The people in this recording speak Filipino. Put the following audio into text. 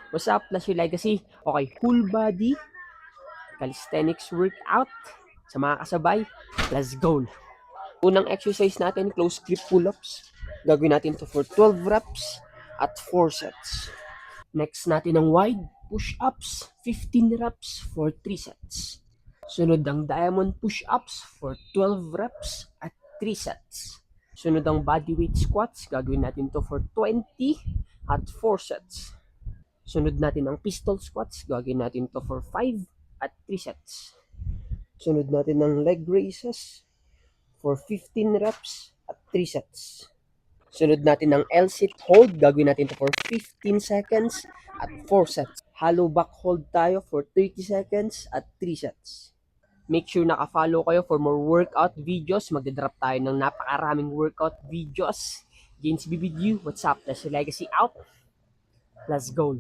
What's up, Plus Your Legacy? Okay, full body calisthenics workout sa mga kasabay. Let's go! Unang exercise natin, close grip pull-ups. Gagawin natin to for 12 reps at 4 sets. Next natin ang wide push-ups, 15 reps for 3 sets. Sunod ang diamond push-ups for 12 reps at 3 sets. Sunod ang bodyweight squats, gagawin natin to for 20 at 4 sets. Sunod natin ang pistol squats, gagawin natin to for 5 at 3 sets. Sunod natin ang leg raises for 15 reps at 3 sets. Sunod natin ang L-sit hold, gagawin natin to for 15 seconds at 4 sets. Hollow back hold tayo for 30 seconds at 3 sets. Make sure naka-follow kayo for more workout videos. Magdadrop tayo ng napakaraming workout videos. James B with you. What's up? That's your legacy out. Let's go.